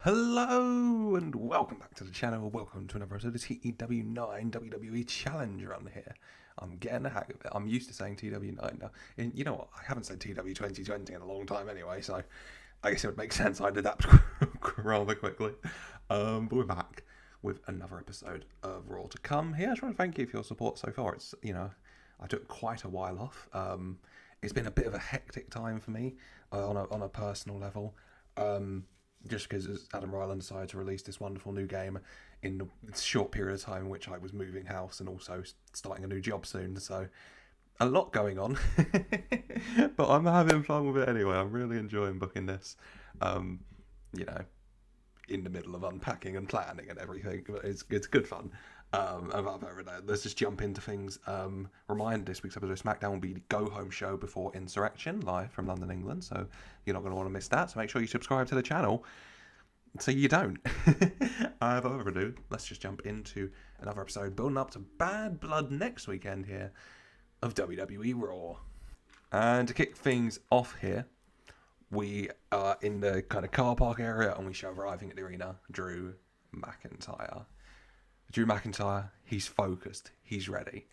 Hello and welcome back to the channel. Welcome to another episode of TEW IX WWE Challenge Run here. I'm getting the hang of it. I'm used to saying TEW IX now. And you know what? I haven't said TEW 2020 in a long time anyway, so I guess it would make sense I did that rather quickly. But we're back with another episode of Raw to come here. I just want to thank you for your support so far. It's, I took quite a while off. It's been a bit of a hectic time for me on a personal level. Just because Adam Ryland decided to release this wonderful new game in a short period of time in which I was moving house and also starting a new job soon. So a lot going on, but I'm having fun with it anyway. I'm really enjoying booking this. In the middle of unpacking and planning and everything, but it's good fun. Let's just jump into things. Remind this week's episode of SmackDown will be the go home show before Insurrection, live from London, England. So you're not going to want to miss that. So make sure you subscribe to the channel so you don't. Without further ado, let's just jump into another episode building up to Bad Blood next weekend here of WWE Raw. And to kick things off here, we are in the kind of car park area and we show arriving at the arena Drew McIntyre. Drew McIntyre, he's focused, he's ready.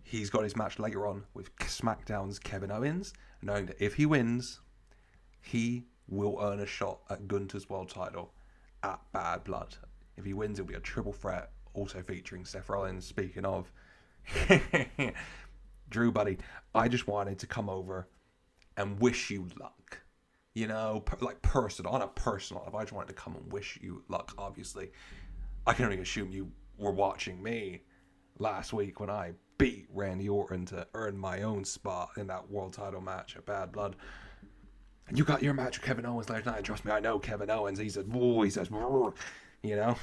He's got his match later on with SmackDown's Kevin Owens, knowing that if he wins, he will earn a shot at Gunther's world title at Bad Blood. If he wins, it'll be a triple threat, also featuring Seth Rollins. Speaking of, Drew, buddy, I just wanted to come over and wish you luck. Personal, on a personal level, I just wanted to come and wish you luck, obviously. I can only assume you were watching me last week when I beat Randy Orton to earn my own spot in that world title match at Bad Blood. And you got your match with Kevin Owens last night. Trust me, I know Kevin Owens. He says, But you're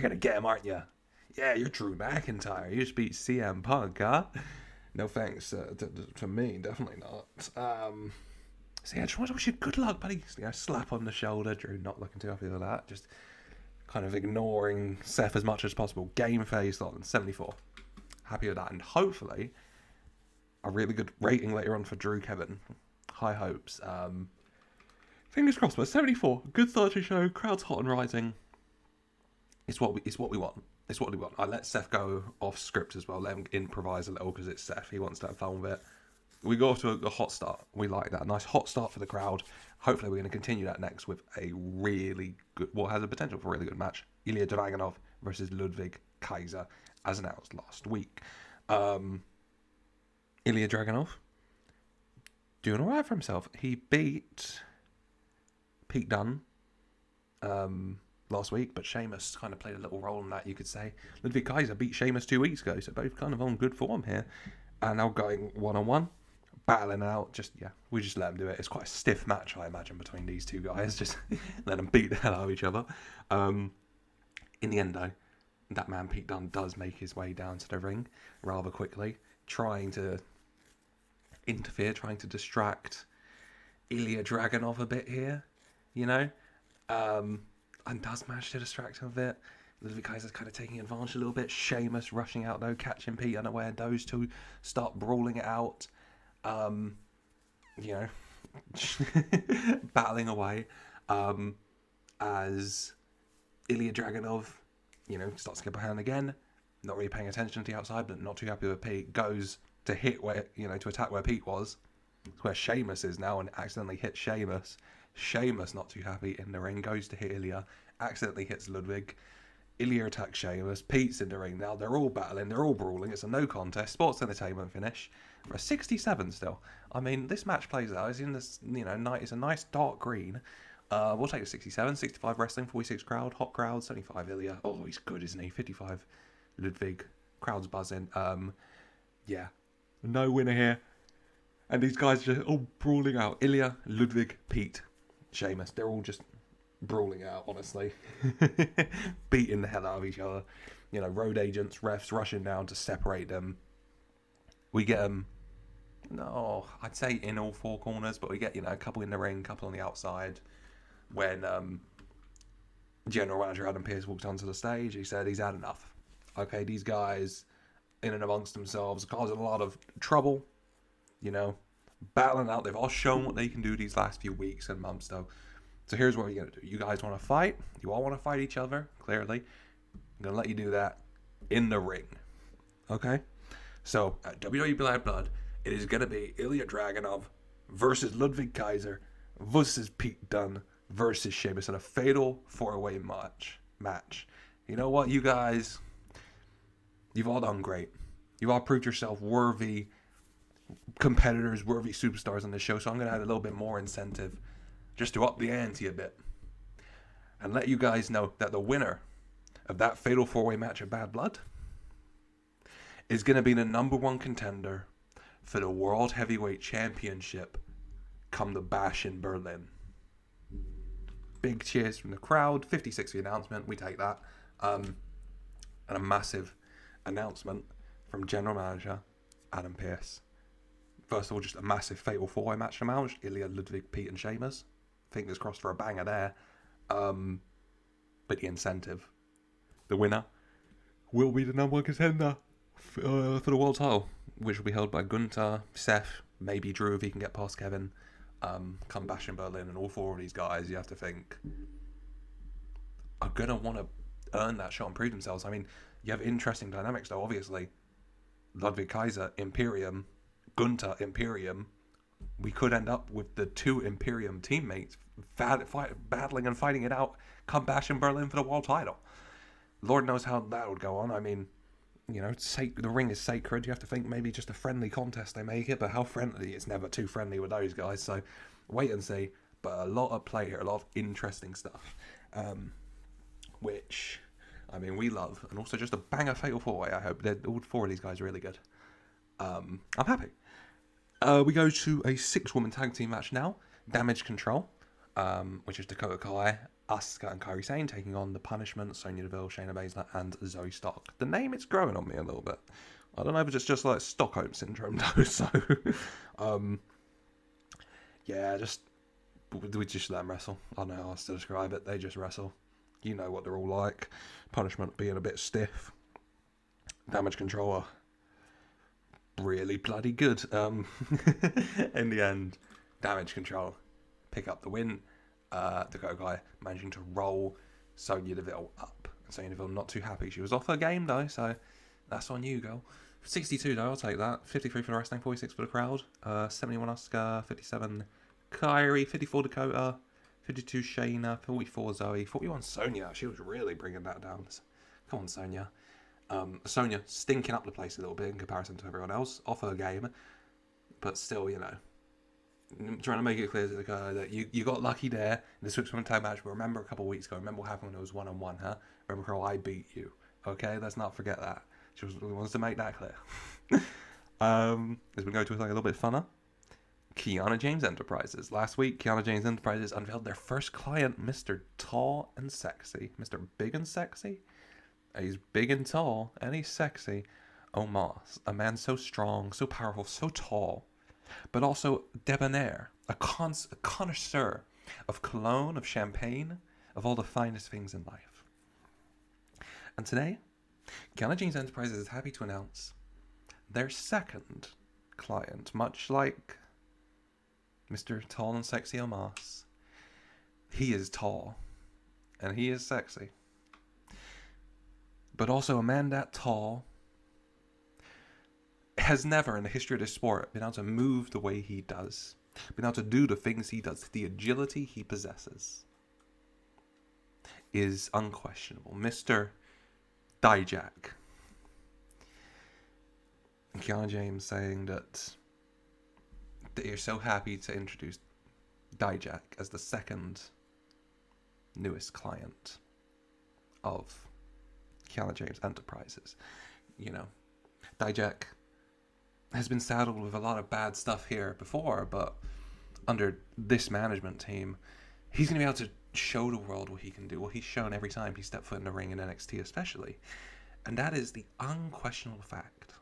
going to get him, aren't you? Yeah, you're Drew McIntyre. You just beat CM Punk, huh? No thanks to me, definitely not. So yeah, I just want to wish you good luck, buddy. Slap on the shoulder. Drew not looking too happy with that. Just kind of ignoring Seth as much as possible. Game face on 74. Happy with that. And hopefully a really good rating later on for Drew Kevin. High hopes. Fingers crossed, but 74. Good start to the show. Crowd's hot and rising. It's what we want. It's what we want. I let Seth go off script as well. Let him improvise a little because it's Seth. He wants to have fun with it. We go off to a hot start. We like that. A nice hot start for the crowd. Hopefully we're going to continue that next with a really good, has a potential for a really good match. Ilja Dragunov versus Ludwig Kaiser, as announced last week. Ilja Dragunov doing alright for himself. He beat Pete Dunne last week, but Sheamus kind of played a little role in that, you could say. Ludwig Kaiser beat Sheamus 2 weeks ago, so both kind of on good form here. And now going one-on-one. Battling out, we just let them do it. It's quite a stiff match, I imagine, between these two guys. Just let them beat the hell out of each other. In the end, though, that man Pete Dunne does make his way down to the ring rather quickly, trying to interfere, trying to distract Ilja Dragunov a bit here, and does manage to distract him a bit. Ludwig Kaiser's kind of taking advantage a little bit. Sheamus rushing out, though, catching Pete unaware. Those two start brawling it out. Battling away as Ilja Dragunov, starts to get behind again, not really paying attention to the outside, but not too happy with Pete, goes to hit where, to attack where Pete was. It's where Sheamus is now and accidentally hits Sheamus. Sheamus, not too happy in the ring, goes to hit Ilja, accidentally hits Ludwig. Ilja attacks Sheamus. Pete's in the ring now. They're all battling. They're all brawling. It's a no contest. Sports entertainment finish for a 67 still. I mean, this match plays out. It's in this, it's a nice dark green. We'll take a 67. 65 wrestling, 46 crowd. Hot crowd. 75 Ilja. Oh, he's good, isn't he? 55 Ludwig. Crowd's buzzing. No winner here. And these guys are just all brawling out. Ilja, Ludwig, Pete, Sheamus. They're all just brawling out, honestly. Beating the hell out of each other. Road agents, refs rushing down to separate them. We get them, I'd say in all four corners, but we get, a couple in the ring, couple on the outside. When General Manager Adam Pearce walked onto the stage, he said he's had enough. Okay, these guys, in and amongst themselves, causing a lot of trouble, battling out. They've all shown what they can do these last few weeks and months, though. So here's what we're going to do. You guys want to fight? You all want to fight each other, clearly. I'm going to let you do that in the ring. Okay? So, at WWE Black Blood, it is going to be Ilja Dragunov versus Ludwig Kaiser versus Pete Dunne versus Sheamus in a fatal 4-way match. You know what, you guys? You've all done great. You've all proved yourself worthy competitors, worthy superstars on this show, so I'm going to add a little bit more incentive just to up the ante a bit and let you guys know that the winner of that fatal 4-way match of Bad Blood is going to be the number one contender for the World Heavyweight Championship come the Bash in Berlin. Big cheers from the crowd. 56 the announcement. We take that. And a massive announcement from General Manager Adam Pearce. First of all, just a massive fatal 4-way match to match. Ilja, Ludwig, Pete and Sheamus. Fingers crossed for a banger there. But the incentive. The winner will be the number one contender for the world title, which will be held by Gunther, Seth, maybe Drew if he can get past Kevin. Come Bash in Berlin, and all 4 of these guys, you have to think, are going to want to earn that shot and prove themselves. I mean, you have interesting dynamics though, obviously. Ludwig Kaiser, Imperium, Gunther, Imperium. We could end up with the 2 Imperium teammates battling and fighting it out come Bash in Berlin for the world title. Lord knows how that would go on. I mean, you know, the ring is sacred. You have to think maybe just a friendly contest they make it, but how friendly? It's never too friendly with those guys, so wait and see. But a lot of play here, a lot of interesting stuff, which, I mean, we love. And also just a banger fatal 4-way, I hope. All 4 of these guys are really good. I'm happy. We go to a 6-woman tag team match now. Damage Control, which is Dakota Kai, Asuka and Kairi Sane taking on The Punishment, Sonya Deville, Shayna Baszler, and Zoe Stark. The name, it's growing on me a little bit. I don't know if it's just like Stockholm Syndrome, though, so... yeah, we just let them wrestle. I don't know how else to describe it. They just wrestle. You know what they're all like. Punishment being a bit stiff. Damage Control are really bloody good. In the end, Damage Control pick up the win. Dakota Kai managing to roll Sonya Deville up. Sonya Deville not too happy. She was off her game though, so that's on you, girl. 62 though, I'll take that. 53 for the wrestling, 46 for the crowd. 71 Asuka, 57 Kairi, 54 Dakota, 52 Shayna, 44 Zoe, 41 Sonya. She was really bringing that down. Come on, Sonya. Sonya stinking up the place a little bit in comparison to everyone else. Off her game, but still, you know, trying to make it clear to the guy that you got lucky there in the 6-woman tag match, but remember a couple of weeks ago, remember what happened when it was 1-on-1, huh? Remember how I beat you, okay? Let's not forget that. She wants to make that clear. As we go to something a little bit funner, Kiana James Enterprises. Last week, Kiana James Enterprises unveiled their first client, Mr. Tall and Sexy. Mr. Big and Sexy? He's big and tall, and he's sexy. Omos, a man so strong, so powerful, so tall, but also debonair, a connoisseur of cologne, of champagne, of all the finest things in life. And today, Kiana James Enterprises is happy to announce their second client, much like Mr. Tall and Sexy Omos. He is tall, and he is sexy. But also a man that tall has never in the history of this sport been able to move the way he does, been able to do the things he does. The agility he possesses is unquestionable. Mr. Dijak. Kiana James saying that you're so happy to introduce Dijak as the second newest client of Kiana James Enterprises. You know, Dijak has been saddled with a lot of bad stuff here before, but under this management team, he's going to be able to show the world what he can do, what he's shown every time he stepped foot in the ring in NXT especially. And that is the unquestionable fact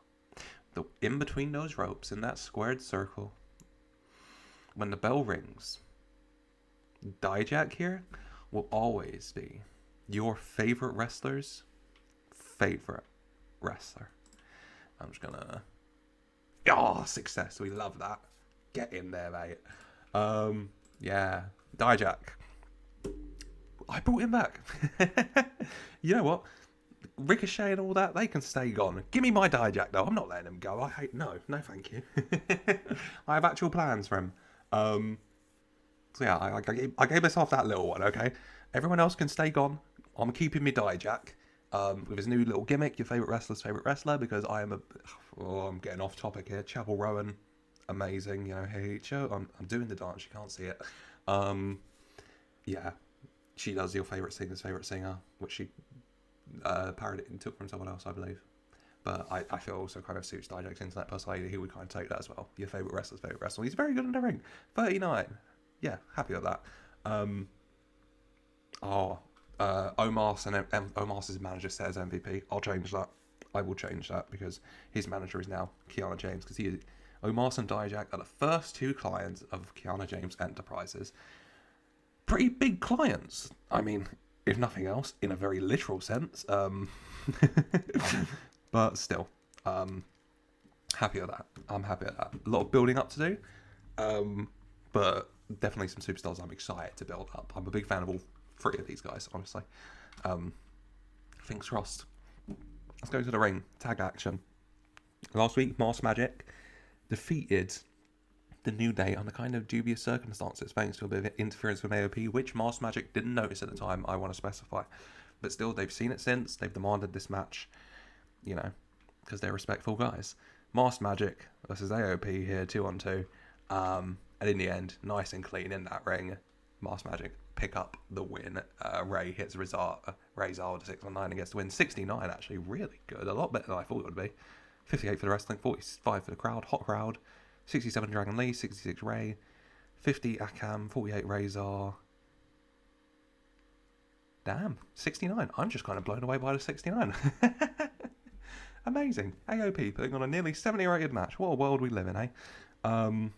that in between those ropes, in that squared circle, when the bell rings, Dijak here will always be your favorite wrestler's favorite wrestler. I'm just gonna... Oh, success. We love that. Get in there, mate. Yeah. Dijak. I brought him back. You know what? Ricochet and all that, they can stay gone. Give me my Dijak though. I'm not letting him go. No, thank you. I have actual plans for him. So yeah, I gave myself that little one. Okay, everyone else can stay gone. I'm keeping me Dijak. With his new little gimmick, your favorite wrestler's favorite wrestler, because I'm getting off topic here. Chapel Rowan, amazing. You know, hey, show. I'm doing the dance. You can't see it. Yeah, she does your favorite singer's favorite singer, which she parodied and took from someone else, I believe. But I feel also kind of suits Dijak's internet personality. He would kind of take that as well. Your favorite wrestler's favorite wrestler. He's very good in the ring. 39. Yeah, happy with that. Omar's manager says MVP. I'll change that. I will change that because his manager is now Kiana James, because Omar and Dijak are the first two clients of Kiana James Enterprises. Pretty big clients. I mean, if nothing else, in a very literal sense. But still, happy with that. I'm happy with that. A lot of building up to do, but definitely some superstars I'm excited to build up. I'm a big fan of all three of these guys, honestly. Fingers crossed. Let's go to the ring. Tag action. Last week, Masked Magic defeated the New Day under kind of dubious circumstances, thanks to a bit of interference from AOP, which Masked Magic didn't notice at the time, I want to specify. But still, they've seen it since. They've demanded this match, you know, because they're respectful guys. Masked Magic versus AOP here, 2-on-2. And in the end, nice and clean in that ring, Masked Magic pick up the win. Ray hits Rezar with a 6-on-9 and gets the win. 69, actually, really good. A lot better than I thought it would be. 58 for the wrestling, 45 for the crowd, hot crowd. 67 Dragon Lee, 66 Ray, 50 Akam, 48 Razor. Damn, 69. I'm just kind of blown away by the 69. Amazing. AOP putting on a nearly 70 rated match. What a world we live in, eh? I'm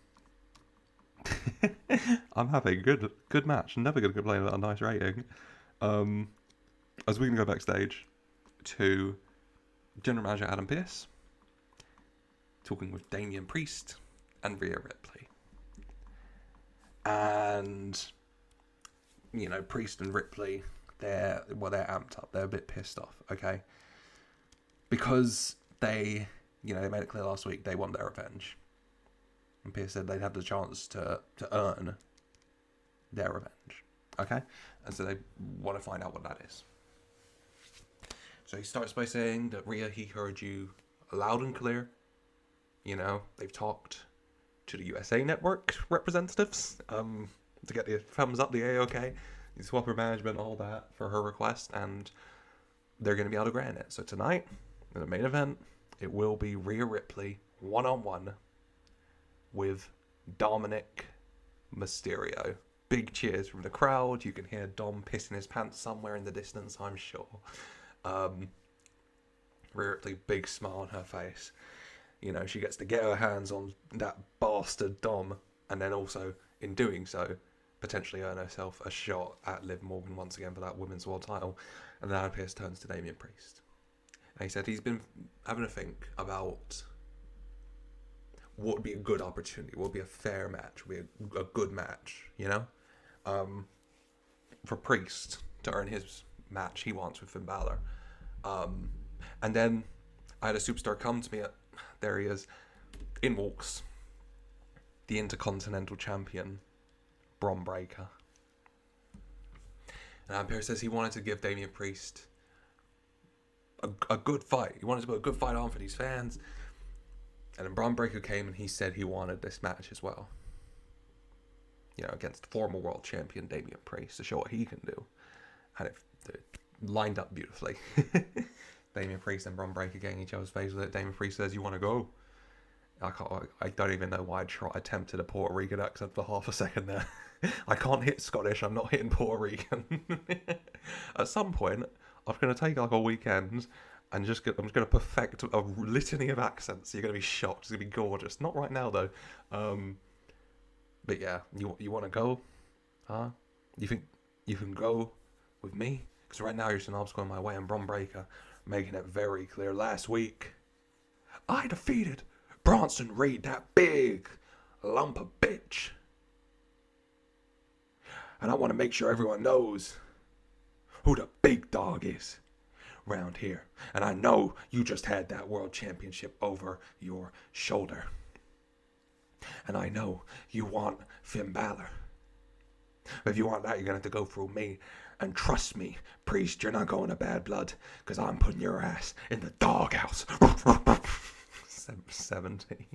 having a good match. Never going to complain about a nice rating. As we can go backstage to General Manager Adam Pearce, talking with Damian Priest and Rhea Ripley. And, you know, Priest and Ripley, they're amped up. They're a bit pissed off, okay? Because they made it clear last week they want their revenge. And Pearce said they'd have the chance to earn their revenge, okay? And so they want to find out what that is. So he starts by saying that Rhea, he heard you loud and clear. You know, they've talked to the USA Network representatives to get the thumbs up, the A-OK, the swapper management, all that for her request, and they're going to be able to grant it. So tonight, in the main event, it will be Rhea Ripley one-on-one with Dominic Mysterio. Big cheers from the crowd. You can hear Dom pissing his pants somewhere in the distance, I'm sure. Rhea Ripley, big smile on her face. You know, she gets to get her hands on that bastard Dom, and then also, in doing so, potentially earn herself a shot at Liv Morgan once again for that Women's World title. And then Adam Pearce turns to Damian Priest. And he said he's been having a think about what would be a good opportunity, what would be a fair match, would be a good match, you know? For Priest to earn his match he wants with Finn Balor. And then I had a superstar come to me there he is. In walks the Intercontinental Champion, Bron Breakker. And Adam Pearce says he wanted to give Damian Priest a good fight. He wanted to put a good fight on for these fans. And then Bron Breakker came and he said he wanted this match as well. You know, against former world champion Damian Priest to show what he can do. And it lined up beautifully. Damian Priest and Bron Breakker getting each other's face with it. Damian Priest says, "You want to go?" I don't even know why I attempted a Puerto Rican accent for half a second there. I can't hit Scottish. I'm not hitting Puerto Rican. At some point, I'm going to take like a weekend and I'm just going to perfect a litany of accents. You're going to be shocked. It's going to be gorgeous. Not right now though. But yeah, you want to go? Huh? You think you can go with me? Because right now you're just an obstacle in my way. And Bron Breakker making it very clear. Last week, I defeated Bronson Reed, that big lump of bitch. And I want to make sure everyone knows who the big dog is round here. And I know you just had that world championship over your shoulder. And I know you want Finn Balor. But if you want that, you're going to have to go through me. And trust me, Priest, you're not going to Bad Blood, because I'm putting your ass in the doghouse. 70.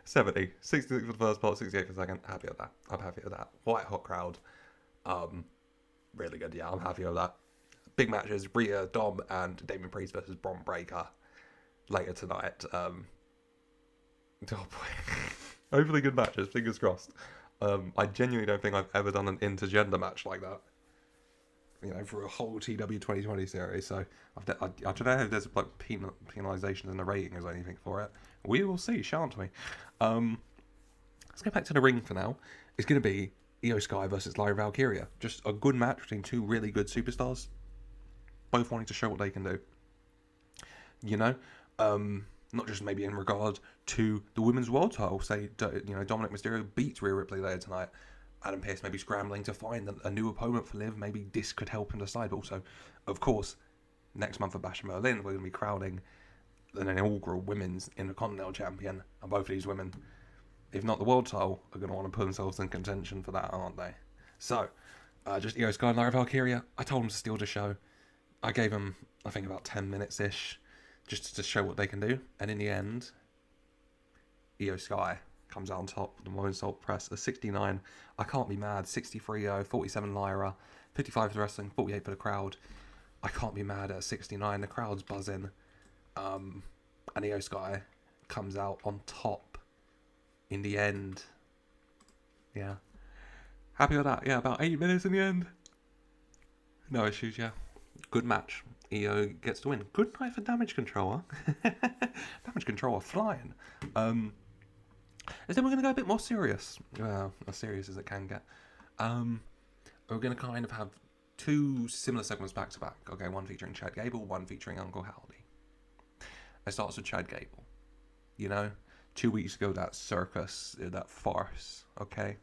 70. 66 for the first part, 68 for the second. Happy with that. I'm happy with that. White hot crowd. Really good, yeah, I'm happy with that. Big matches, Rhea, Dom, and Damien Priest versus Bron Breakker later tonight. Oh boy. Hopefully good matches, fingers crossed. I genuinely don't think I've ever done an intergender match like that. You know, for a whole TW 2020 series. So I don't know if there's like penalizations in the ratings or anything for it. We will see, shan't we? Let's go back to the ring for now. It's going to be Io Sky versus Lyra Valkyria. Just a good match between two really good superstars. Both wanting to show what they can do. You know? Not just maybe in regard to the women's world title. Say, you know, Dominic Mysterio beats Rhea Ripley later tonight. Adam Pearce maybe scrambling to find a new opponent for Liv. Maybe this could help him decide. But also, of course, next month at Bash in Berlin, we're going to be crowning an inaugural women's Intercontinental champion. And both of these women, if not the world title, are going to want to put themselves in contention for that, aren't they? So, just Io Sky and Lyra Valkyria. I told them to steal the show. I gave them, I think, about 10 minutes-ish, just to show what they can do. And in the end, Io Sky comes out on top of the Women's Salt Press at 69. I can't be mad. 63 Io, 47 Lyra, 55 for the wrestling, 48 for the crowd. I can't be mad at 69. The crowd's buzzing. And Io Sky comes out on top in the end. Yeah. Happy with that. Yeah, about 8 minutes in the end. No issues, yeah. Good match. Io gets to win. Good night for Damage Control, huh? Damage Control are flying. And then we're going to go a bit more serious. Well, as serious as it can get. We're going to kind of have two similar segments back to back. Okay, one featuring Chad Gable, one featuring Uncle Howdy. It starts with Chad Gable. You know, 2 weeks ago, that circus, that farce, okay?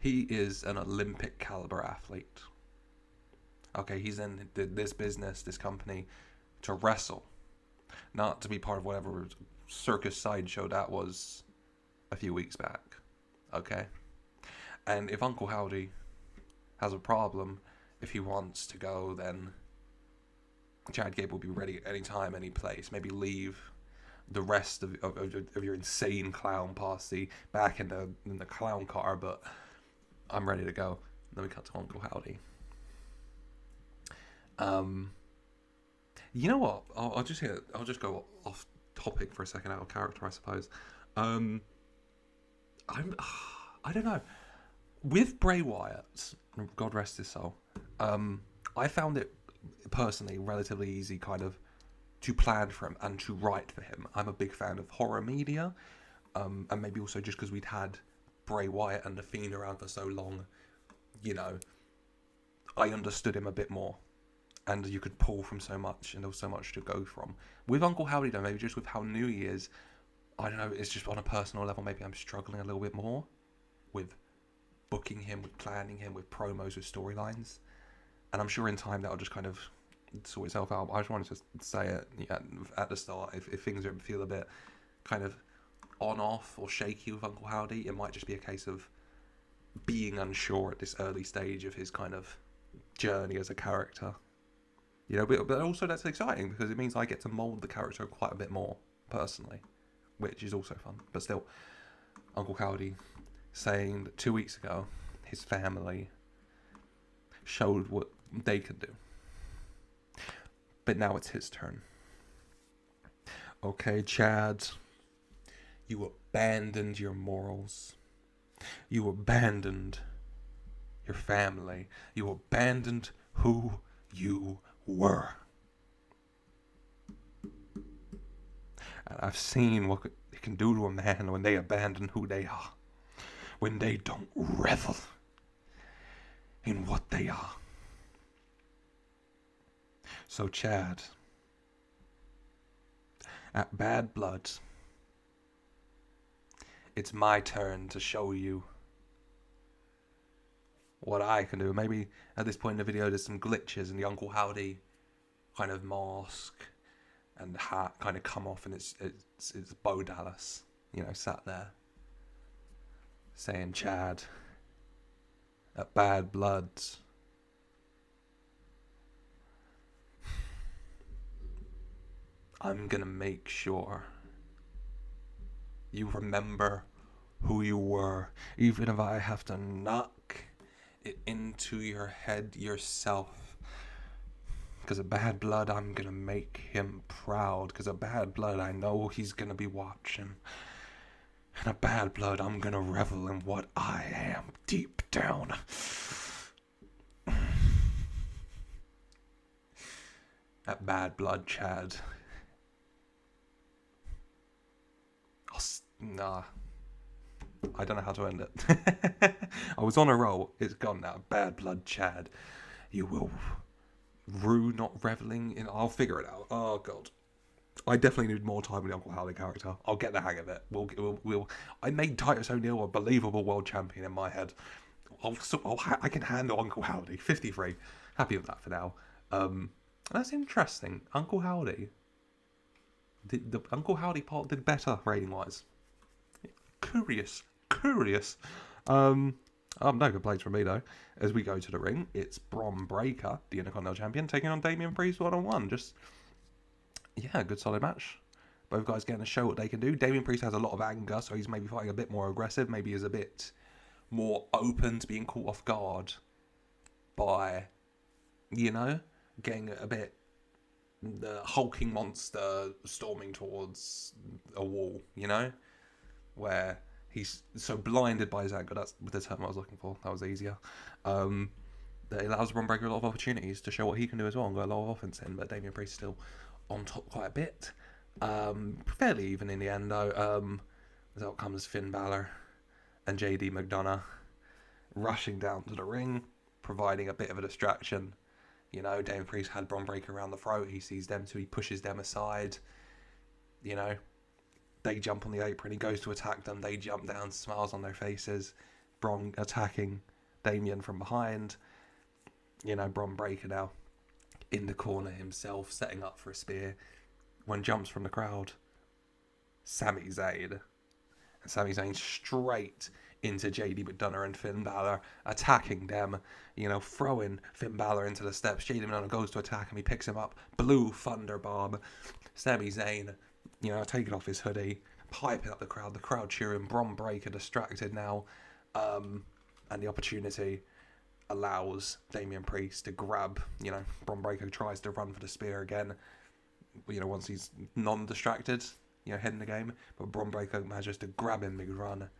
He is an Olympic caliber athlete. Okay, he's in this business, this company, to wrestle. Not to be part of whatever circus sideshow that was a few weeks back. Okay? And if Uncle Howdy has a problem, if he wants to go, then Chad Gable will be ready at any time, any place. Maybe leave the rest of your insane clown posse back in the clown car, but I'm ready to go. Then we cut to Uncle Howdy. You know what? I'll just go off topic for a second, out of character, I suppose. I don't know. With Bray Wyatt, God rest his soul, I found it personally relatively easy kind of to plan for him and to write for him. I'm a big fan of horror media, and maybe also just because we'd had Bray Wyatt and The Fiend around for so long, you know, I understood him a bit more. And you could pull from so much, and there was so much to go from. With Uncle Howdy, though, maybe just with how new he is, I don't know, it's just on a personal level, maybe I'm struggling a little bit more with booking him, with planning him, with promos, with storylines. And I'm sure in time that'll just kind of sort itself out. I just wanted to say it at the start. If things feel a bit kind of on-off or shaky with Uncle Howdy, it might just be a case of being unsure at this early stage of his kind of journey as a character. You know, but also that's exciting because it means I get to mould the character quite a bit more personally, which is also fun. But still, Uncle Howdy saying that 2 weeks ago his family showed what they could do. But now it's his turn. Okay, Chad, you abandoned your morals. You abandoned your family. You abandoned who you were. And I've seen what it can do to a man when they abandon who they are. When they don't revel in what they are. So Chad, at Bad Blood, it's my turn to show you what I can do. Maybe at this point in the video there's some glitches and the Uncle Howdy kind of mask and hat kind of come off, and it's Bo Dallas, sat there saying, Chad, at Bad Blood, I'm gonna make sure you remember who you were, even if I have to knock it into your head yourself. Because of Bad Blood, I'm gonna make him proud. Because of Bad Blood, I know he's gonna be watching. And of Bad Blood, I'm gonna revel in what I am deep down. At Bad Blood, Chad. Nah. I don't know how to end it. I was on a roll. It's gone now. Bad Blood, Chad. You will rue not reveling in... I'll figure it out. Oh, God. I definitely need more time with the Uncle Howdy character. I'll get the hang of it. We'll. I made Titus O'Neil a believable world champion in my head. I can handle Uncle Howdy. 53. Happy with that for now. That's interesting. Uncle Howdy. The Uncle Howdy part did better rating-wise. Curious. No complaints from me though. As we go to the ring, it's Bron Breakker, the Intercontinental Champion, taking on Damian Priest 1-on-1. Just, yeah, good solid match. Both guys getting to show what they can do. Damian Priest has a lot of anger, so he's maybe fighting a bit more aggressive. Maybe he's a bit more open to being caught off guard by, getting a bit the hulking monster storming towards a wall, where he's so blinded by his anger. That's the term I was looking for. That was easier. That allows Bron Breakker a lot of opportunities to show what he can do as well and got a lot of offense in. But Damian Priest still on top quite a bit. Fairly even in the end though. As out comes Finn Balor and JD McDonough rushing down to the ring, providing a bit of a distraction. Damian Priest had Bron Breakker around the throat. He sees them, so he pushes them aside. They jump on the apron. He goes to attack them. They jump down, smiles on their faces. Bron attacking Damian from behind. Bron Breakker now in the corner himself, setting up for a spear. When jumps from the crowd, Sami Zayn. And Sami Zayn straight into JD McDonough and Finn Balor, attacking them, throwing Finn Balor into the steps. JD McDonough goes to attack him, he picks him up, blue thunder bomb. Sami Zayn, taking off his hoodie, piping up the crowd cheering. Bron Breakker distracted now, and the opportunity allows Damian Priest to grab, Bron Breakker tries to run for the spear again, once he's non-distracted, heading the game, but Bron Breakker manages to grab him mid-run.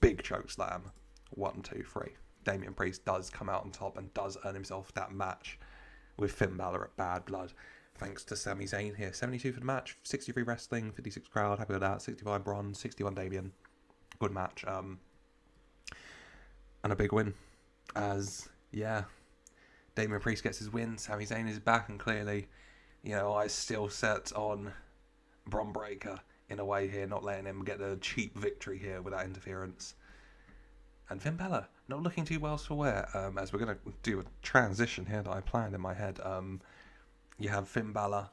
Big choke slam. 1, 2, 3. Damian Priest does come out on top and does earn himself that match with Finn Balor at Bad Blood. Thanks to Sami Zayn here. 72 for the match, 63 wrestling, 56 crowd. Happy with that. 65 Bron, 61 Damian. Good match. And a big win. Damian Priest gets his win. Sami Zayn is back, and clearly, eyes still set on Bron Breakker in a way here, not letting him get the cheap victory here without interference. And Finn Balor not looking too well for wear. As we're going to do a transition here that I planned in my head. You have Finn Balor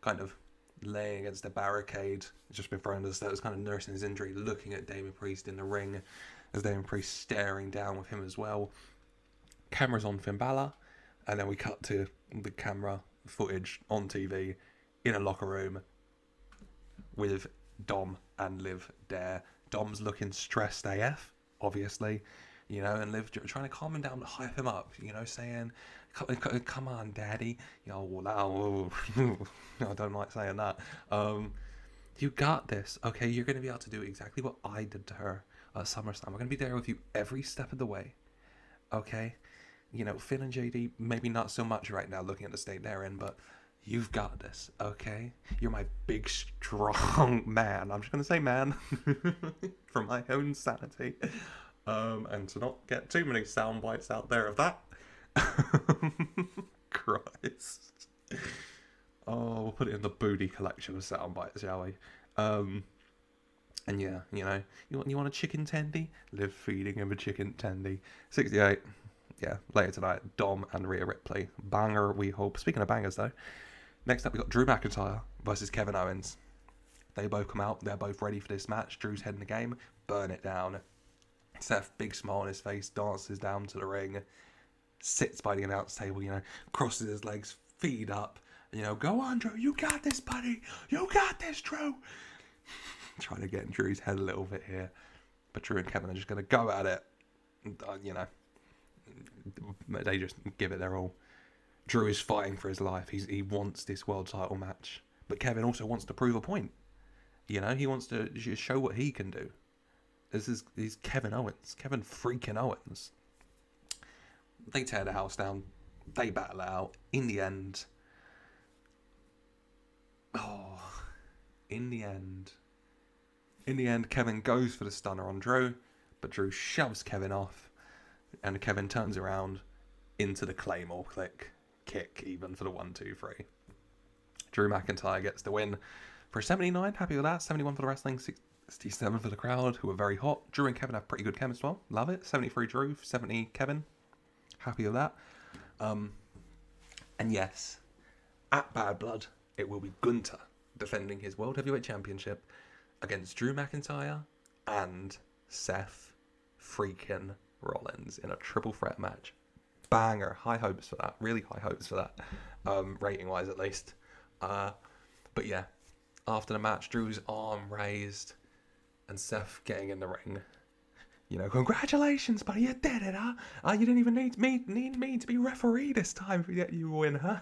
kind of laying against the barricade, just been thrown to the steps, kind of nursing his injury, looking at Damian Priest in the ring, as Damian Priest staring down with him as well. Camera's on Finn Balor, and then we cut to the camera footage on TV in a locker room with Dom and Liv there. Dom's looking stressed AF, obviously, and Liv trying to calm him down, hype him up, saying, come on, daddy. I don't like saying that. You got this, okay? You're going to be able to do exactly what I did to her at SummerSlam. I'm going to be there with you every step of the way, okay? Finn and JD, maybe not so much right now looking at the state they're in, but you've got this, okay? You're my big, strong man. I'm just going to say man for my own sanity. And to not get too many sound bites out there of that. Christ. Oh, we'll put it in the booty collection of sound bites, shall we? And yeah, you want a chicken tendy? Live feeding him a chicken tendy. 68. yeah, later tonight, Dom and Rhea Ripley. Banger, we hope. Speaking of bangers, though, next up we got Drew McIntyre versus Kevin Owens. They both come out. They're both ready for this match. Drew's head in the game. Burn it down. Seth, big smile on his face, dances down to the ring, sits by the announce table, crosses his legs, feet up, go on, Drew, you got this, buddy, you got this, Drew. Trying to get in Drew's head a little bit here, but Drew and Kevin are just going to go at it. They just give it their all. Drew is fighting for his life. He wants this world title match, but Kevin also wants to prove a point. He wants to show what he can do. He's Kevin Owens. Kevin freaking Owens. They tear the house down. They battle it out. In the end, Kevin goes for the stunner on Drew, but Drew shoves Kevin off, and Kevin turns around into the Claymore kick, even for the 1, 2, 3. Drew McIntyre gets the win for 79. Happy with that. 71 for the wrestling. 67 for the crowd, who are very hot. Drew and Kevin have pretty good chemistry. Well. Love it. 73 Drew, 70 Kevin. Happy with that. And yes, at Bad Blood, it will be Gunther defending his World Heavyweight Championship against Drew McIntyre and Seth freaking Rollins in a triple threat match. Banger. High hopes for that. Really high hopes for that. Rating-wise, at least. But yeah, after the match, Drew's arm raised and Seth getting in the ring. Congratulations, buddy, you did it, huh? You didn't even need me to be referee this time to get you a win, huh?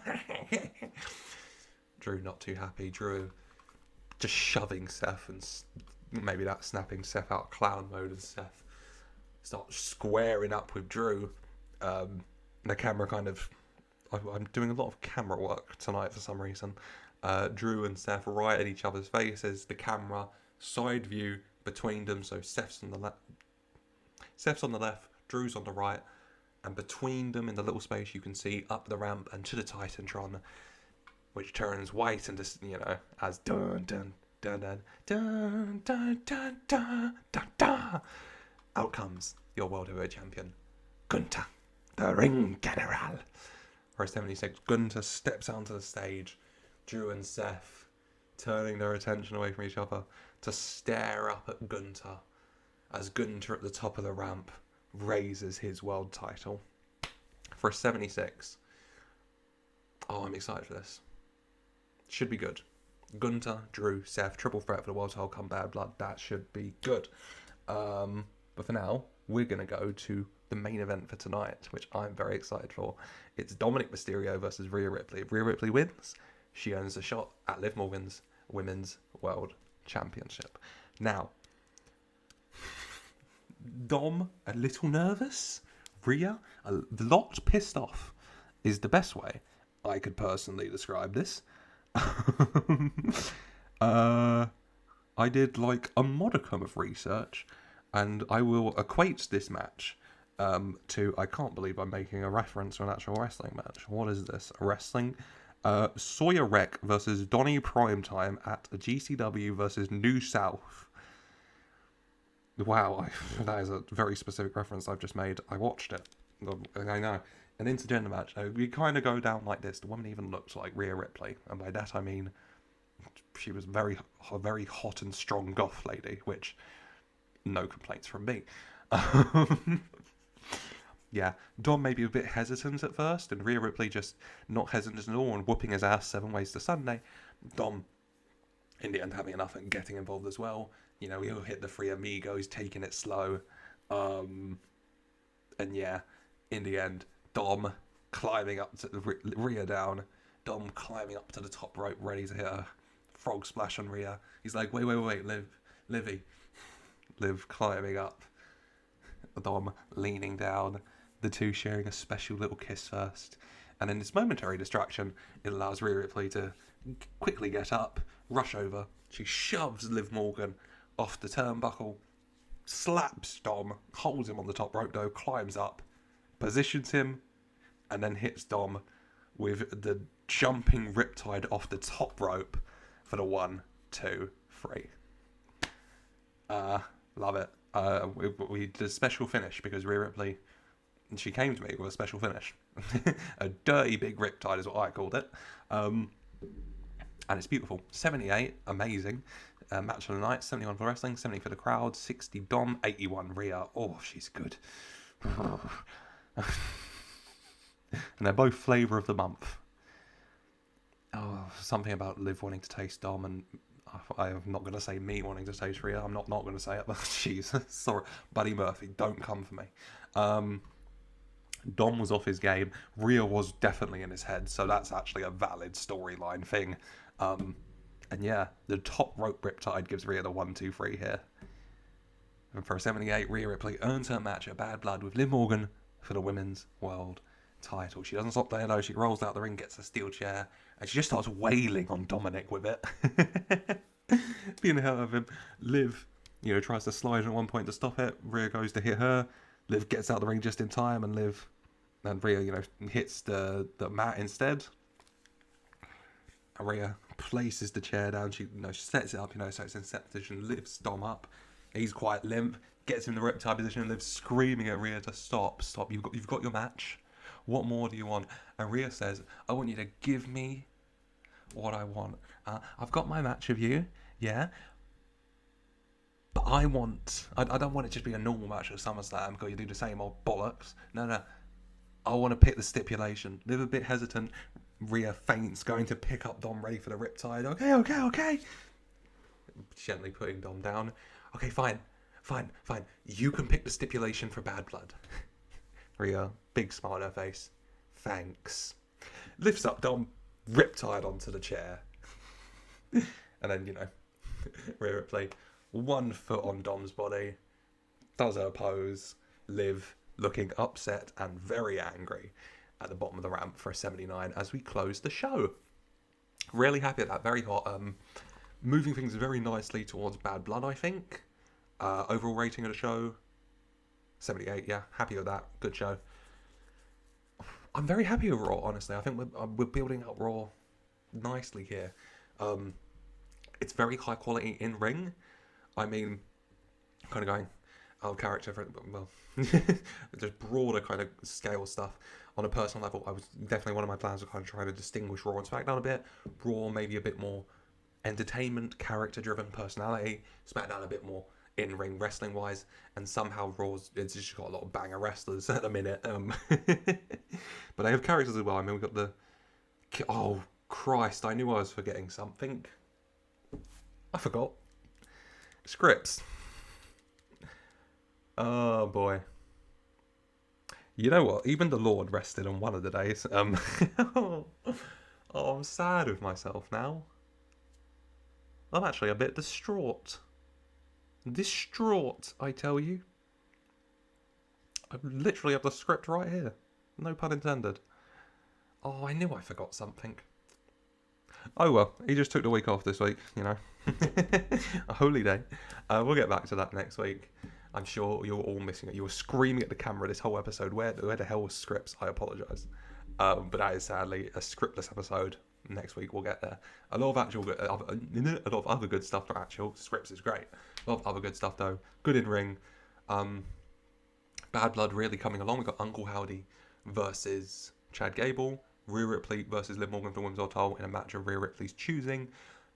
Drew not too happy. Drew just shoving Seth and maybe that snapping Seth out of clown mode, and Seth starts squaring up with Drew. The camera I'm doing a lot of camera work tonight for some reason. Drew and Seth right at each other's faces. The camera side view between them, so Seth's on the left, Drew's on the right, and between them in the little space you can see up the ramp and to the Titantron, which turns white and just as dun dun dun dun dun dun dun dun dun dun. Out comes your World Heavyweight Champion, Gunther, the Ring General. For 76, Gunther steps onto the stage. Drew and Seth turning their attention away from each other to stare up at Gunther as Gunther at the top of the ramp raises his world title for 76. I'm excited for this. Should be good. Gunther, Drew, Seth, triple threat for the world title come Bad Blood. That should be good. But for now, we're going to go to the main event for tonight, which I'm very excited for. It's Dominic Mysterio versus Rhea Ripley. If Rhea Ripley wins, she earns a shot at Liv Morgan's Women's World Championship. Now, Dom a little nervous, Rhea a lot pissed off is the best way I could personally describe this. I did a modicum of research, and I will equate this match to, I can't believe I'm making a reference to an actual wrestling match. What is this? A wrestling? Sawyer Wreck versus Donnie Primetime at GCW versus New South. Wow, that is a very specific reference I've just made. I watched it. I know. An intergender match. We kind of go down like this. The woman even looked like Rhea Ripley. And by that I mean she was a very hot and strong goth lady, which, no complaints from me. Yeah, Dom may be a bit hesitant at first, and Rhea Ripley just not hesitant at all and whooping his ass 7 ways to Sunday. Dom, in the end, having enough and getting involved as well. He'll hit the Three Amigos, taking it slow. And yeah, in the end, Dom climbing up to Rhea down. Dom climbing up to the top rope, ready to hit a frog splash on Rhea. He's like, wait, Livy. Liv climbing up. Dom leaning down. The two sharing a special little kiss first. And in this momentary distraction, it allows Rhea Ripley to quickly get up, rush over. She shoves Liv Morgan off the turnbuckle, slaps Dom, holds him on the top rope though, climbs up, positions him, and then hits Dom with the jumping riptide off the top rope for the 1, 2, 3. Love it. We did a special finish because Rhea Ripley And she came to me with a special finish. A dirty big riptide is what I called it. And it's beautiful. 78, amazing. Match of the night, 71 for wrestling, 70 for the crowd, 60 Dom, 81 Rhea. Oh, she's good. And they're both flavour of the month. Oh, something about Liv wanting to taste Dom, and I'm not going to say me wanting to taste Rhea. I'm not going to say it, but jeez, sorry. Buddy Murphy, don't come for me. Dom was off his game. Rhea was definitely in his head, so that's actually a valid storyline thing. And yeah, the top rope riptide gives Rhea the 1-2-3 here. And for a 78, Rhea Ripley earns her match at Bad Blood with Liv Morgan for the Women's World title. She doesn't stop there though. She rolls out the ring, gets a steel chair, and she just starts wailing on Dominic with it. Being the hell of him. Liv, tries to slide at one point to stop it. Rhea goes to hit her. Liv gets out the ring just in time, and Rhea, hits the mat instead. Rhea places the chair down. She sets it up, so it's in set position. Lifts Dom up. He's quite limp. Gets him in the riptide position. Liv's screaming at Rhea to stop. You've got your match. What more do you want? And Rhea says, I want you to give me what I want. I've got my match of you, yeah. But I don't want it to just be a normal match at SummerSlam because you do the same old bollocks. No. I want to pick the stipulation. Liv a bit hesitant. Rhea faints, going to pick up Dom, ready for the riptide. Okay. Gently putting Dom down. Okay, fine. You can pick the stipulation for Bad Blood. Rhea, big smile on her face. Thanks. Lifts up Dom, riptide onto the chair. And then, Rhea Ripley, 1 foot on Dom's body, does her pose. Liv looking upset and very angry at the bottom of the ramp for a 79 as we close the show. Really happy at that. Very hot. Moving things very nicely towards Bad Blood, I think. Overall rating of the show, 78. Yeah, happy with that. Good show. I'm very happy with Raw, honestly. I think we're building up Raw nicely here. It's very high quality in ring. I mean, kind of going out of character for just broader kind of scale stuff. On a personal level, I was definitely one of my plans was kind of trying to distinguish Raw and SmackDown a bit. Raw maybe a bit more entertainment, character-driven personality. SmackDown a bit more in-ring wrestling-wise, and somehow Raw's it's just got a lot of banger wrestlers at the minute. But they have characters as well. I mean, we've got the... Oh, Christ, I knew I was forgetting something. I forgot. Scripts. Oh, boy. You know what? Even the Lord rested on one of the days. Oh, I'm sad with myself now. I'm actually a bit distraught. Distraught, I tell you. I literally have the script right here. No pun intended. Oh, I knew I forgot something. Oh well, he just took the week off this week, A holy day. We'll get back to that next week. I'm sure you're all missing it. You were screaming at the camera this whole episode. Where the hell was scripts? I apologise. But that is sadly a scriptless episode. Next week we'll get there. A lot of other good stuff. For actual scripts is great. A lot of other good stuff though. Good in ring. Bad Blood really coming along. We've got Uncle Howdy versus Chad Gable. Rhea Ripley versus Liv Morgan for Women's World title in a match of Rhea Ripley's choosing.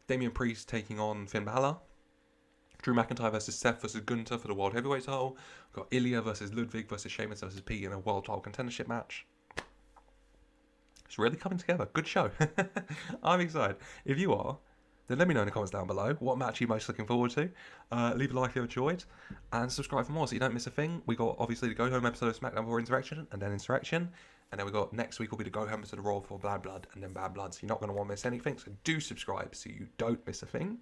Damian Priest taking on Finn Balor. Drew McIntyre versus Seth versus Gunther for the World Heavyweight title. We've got Ilja versus Ludwig versus Sheamus versus Pete in a World title contendership match. It's really coming together. Good show. I'm excited. If you are, then let me know in the comments down below. What match are you most looking forward to? Leave a like if you enjoyed. And subscribe for more so you don't miss a thing. We got obviously the Go Home episode of SmackDown for Insurrection and then Insurrection. And then we got next week will be the Go Home episode of Raw for Bad Blood and then Bad Blood. So you're not going to want to miss anything. So do subscribe so you don't miss a thing.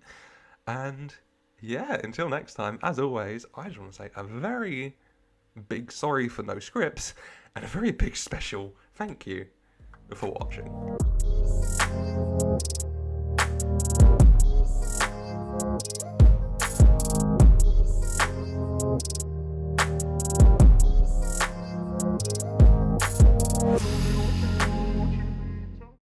And yeah, until next time, as always, I just want to say a very big sorry for no scripts and a very big special thank you for watching.